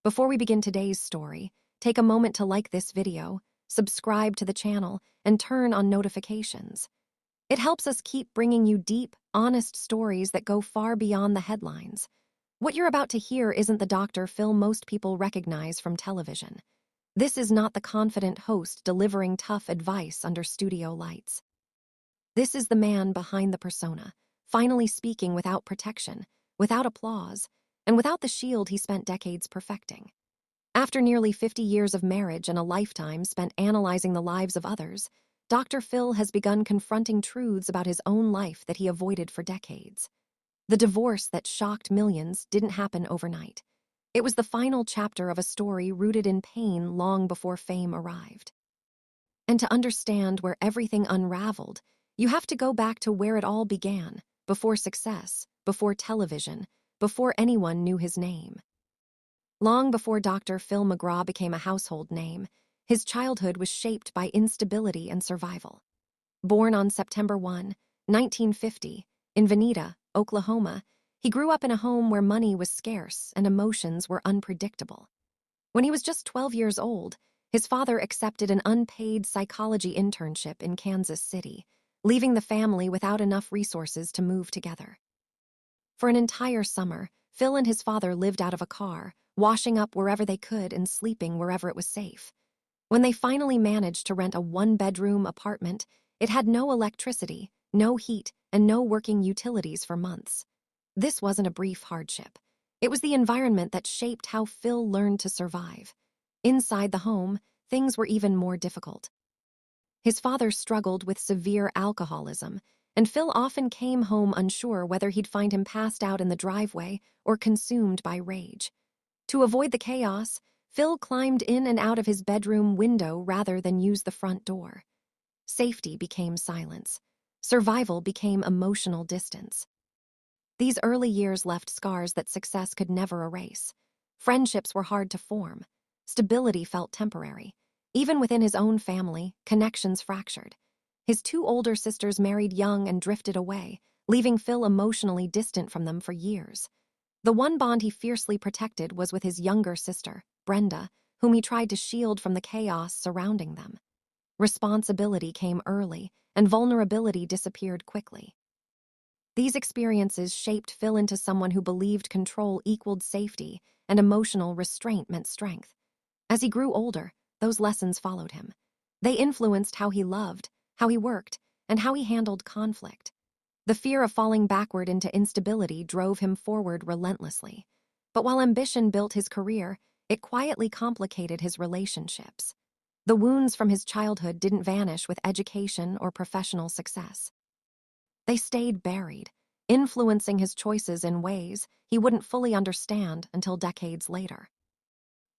Before we begin today's story, take a moment to like this video, subscribe to the channel, and turn on notifications. It helps us keep bringing you deep, honest stories that go far beyond the headlines. What you're about to hear isn't the Dr. Phil most people recognize from television. This is not the confident host delivering tough advice under studio lights. This is the man behind the persona, finally speaking without protection, without applause, and without the shield he spent decades perfecting. After nearly 50 years of marriage and a lifetime spent analyzing the lives of others, Dr. Phil has begun confronting truths about his own life that he avoided for decades. The divorce that shocked millions didn't happen overnight. It was the final chapter of a story rooted in pain long before fame arrived. And to understand where everything unraveled, you have to go back to where it all began, before success, before television, before anyone knew his name. Long before Dr. Phil McGraw became a household name, his childhood was shaped by instability and survival. Born on September 1, 1950, in Veneta, Oklahoma, he grew up in a home where money was scarce and emotions were unpredictable. When he was just 12 years old, his father accepted an unpaid psychology internship in Kansas City, leaving the family without enough resources to move together. For an entire summer, Phil and his father lived out of a car, washing up wherever they could and sleeping wherever it was safe. When they finally managed to rent a one-bedroom apartment, it had no electricity, no heat, and no working utilities for months. This wasn't a brief hardship. It was the environment that shaped how Phil learned to survive. Inside the home, things were even more difficult. His father struggled with severe alcoholism, and Phil often came home unsure whether he'd find him passed out in the driveway or consumed by rage. To avoid the chaos, Phil climbed in and out of his bedroom window rather than use the front door. Safety became silence. Survival became emotional distance. These early years left scars that success could never erase. Friendships were hard to form. Stability felt temporary. Even within his own family, connections fractured. His two older sisters married young and drifted away, leaving Phil emotionally distant from them for years. The one bond he fiercely protected was with his younger sister, Brenda, whom he tried to shield from the chaos surrounding them. Responsibility came early, and vulnerability disappeared quickly. These experiences shaped Phil into someone who believed control equaled safety and emotional restraint meant strength. As he grew older, those lessons followed him. They influenced how he loved, how he worked, and how he handled conflict. The fear of falling backward into instability drove him forward relentlessly. But while ambition built his career, it quietly complicated his relationships. The wounds from his childhood didn't vanish with education or professional success. They stayed buried, influencing his choices in ways he wouldn't fully understand until decades later.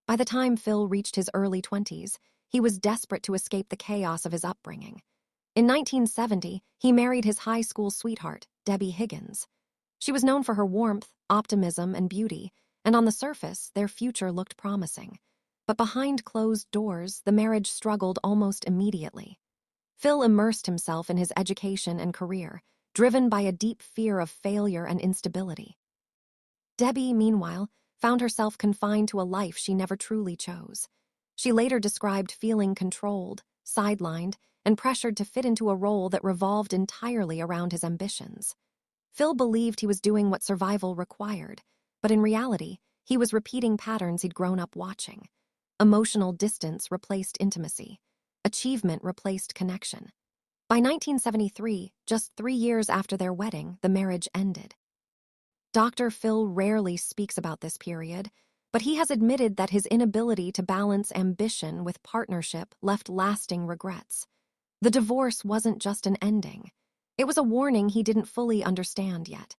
By the time Phil reached his early 20s, he was desperate to escape the chaos of his upbringing. In 1970, he married his high school sweetheart, Debbie Higgins. She was known for her warmth, optimism, and beauty, and on the surface, their future looked promising. But behind closed doors, the marriage struggled almost immediately. Phil immersed himself in his education and career, driven by a deep fear of failure and instability. Debbie, meanwhile, found herself confined to a life she never truly chose. She later described feeling controlled, sidelined, and pressured to fit into a role that revolved entirely around his ambitions. Phil believed he was doing what survival required, but in reality, he was repeating patterns he'd grown up watching. Emotional distance replaced intimacy. Achievement replaced connection. By 1973, just 3 years after their wedding, the marriage ended. Dr. Phil rarely speaks about this period, but he has admitted that his inability to balance ambition with partnership left lasting regrets. The divorce wasn't just an ending. It was a warning he didn't fully understand yet.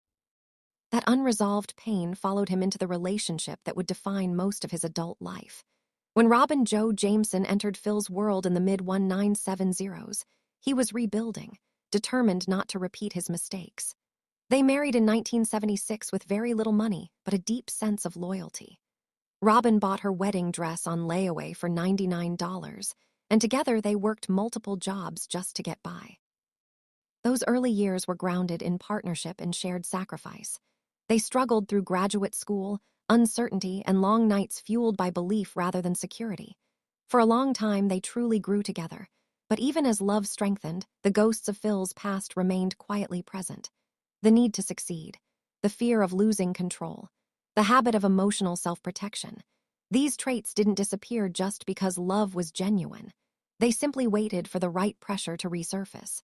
That unresolved pain followed him into the relationship that would define most of his adult life. When Robin Jo Jameson entered Phil's world in the mid-1970s, he was rebuilding, determined not to repeat his mistakes. They married in 1976 with very little money, but a deep sense of loyalty. Robin bought her wedding dress on layaway for $99, and together they worked multiple jobs just to get by. Those early years were grounded in partnership and shared sacrifice. They struggled through graduate school, uncertainty, and long nights fueled by belief rather than security. For a long time, they truly grew together. But even as love strengthened, the ghosts of Phil's past remained quietly present. The need to succeed, the fear of losing control, the habit of emotional self-protection. These traits didn't disappear just because love was genuine. They simply waited for the right pressure to resurface.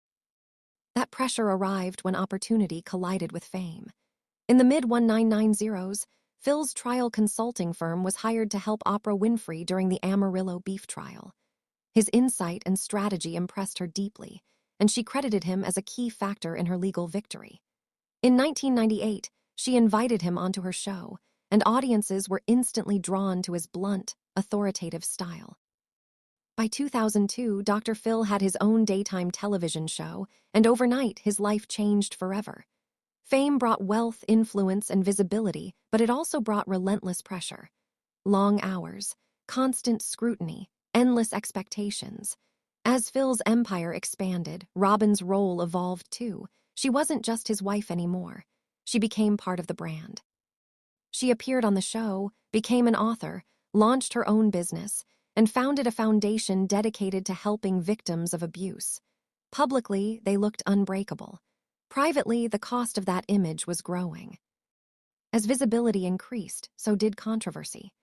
That pressure arrived when opportunity collided with fame. In the mid-1990s, Phil's trial consulting firm was hired to help Oprah Winfrey during the Amarillo beef trial. His insight and strategy impressed her deeply, and she credited him as a key factor in her legal victory. In 1998, she invited him onto her show, and audiences were instantly drawn to his blunt, authoritative style. By 2002, Dr. Phil had his own daytime television show, and overnight his life changed forever. Fame brought wealth, influence, and visibility, but it also brought relentless pressure. Long hours, constant scrutiny, endless expectations. As Phil's empire expanded, Robin's role evolved too. She wasn't just his wife anymore. She became part of the brand. She appeared on the show, became an author, launched her own business, and founded a foundation dedicated to helping victims of abuse. Publicly, they looked unbreakable. Privately, the cost of that image was growing. As visibility increased, so did controversy.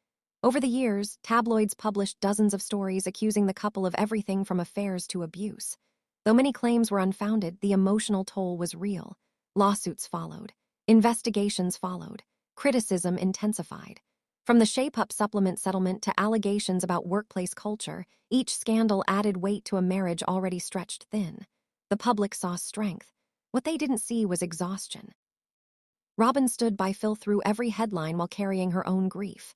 Over the years, tabloids published dozens of stories accusing the couple of everything from affairs to abuse. Though many claims were unfounded, the emotional toll was real. Lawsuits followed. Investigations followed. Criticism intensified. From the Shape Up supplement settlement to allegations about workplace culture, each scandal added weight to a marriage already stretched thin. The public saw strength. What they didn't see was exhaustion. Robin stood by Phil through every headline while carrying her own grief.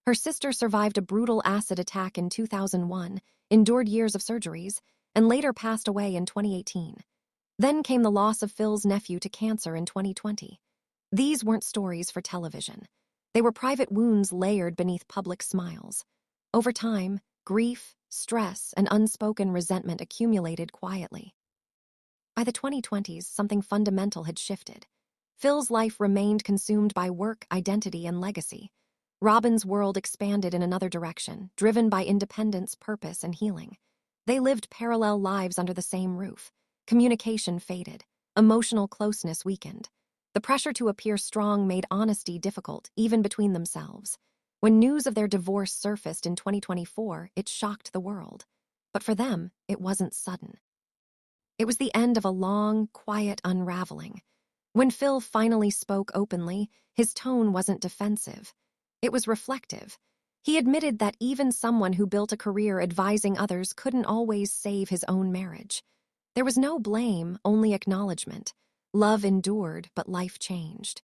Her sister survived a brutal acid attack in 2001, endured years of surgeries, and later passed away in 2018. Then came the loss of Phil's nephew to cancer in 2020. These weren't stories for television. They were private wounds layered beneath public smiles. Over time, grief, stress, and unspoken resentment accumulated quietly. By the 2020s, something fundamental had shifted. Phil's life remained consumed by work, identity, and legacy. Robin's world expanded in another direction, driven by independence, purpose, and healing. They lived parallel lives under the same roof. Communication faded. Emotional closeness weakened. The pressure to appear strong made honesty difficult, even between themselves. When news of their divorce surfaced in 2024, it shocked the world. But for them, it wasn't sudden. It was the end of a long, quiet unraveling. When Phil finally spoke openly, his tone wasn't defensive. It was reflective. He admitted that even someone who built a career advising others couldn't always save his own marriage. There was no blame, only acknowledgement. Love endured, but life changed.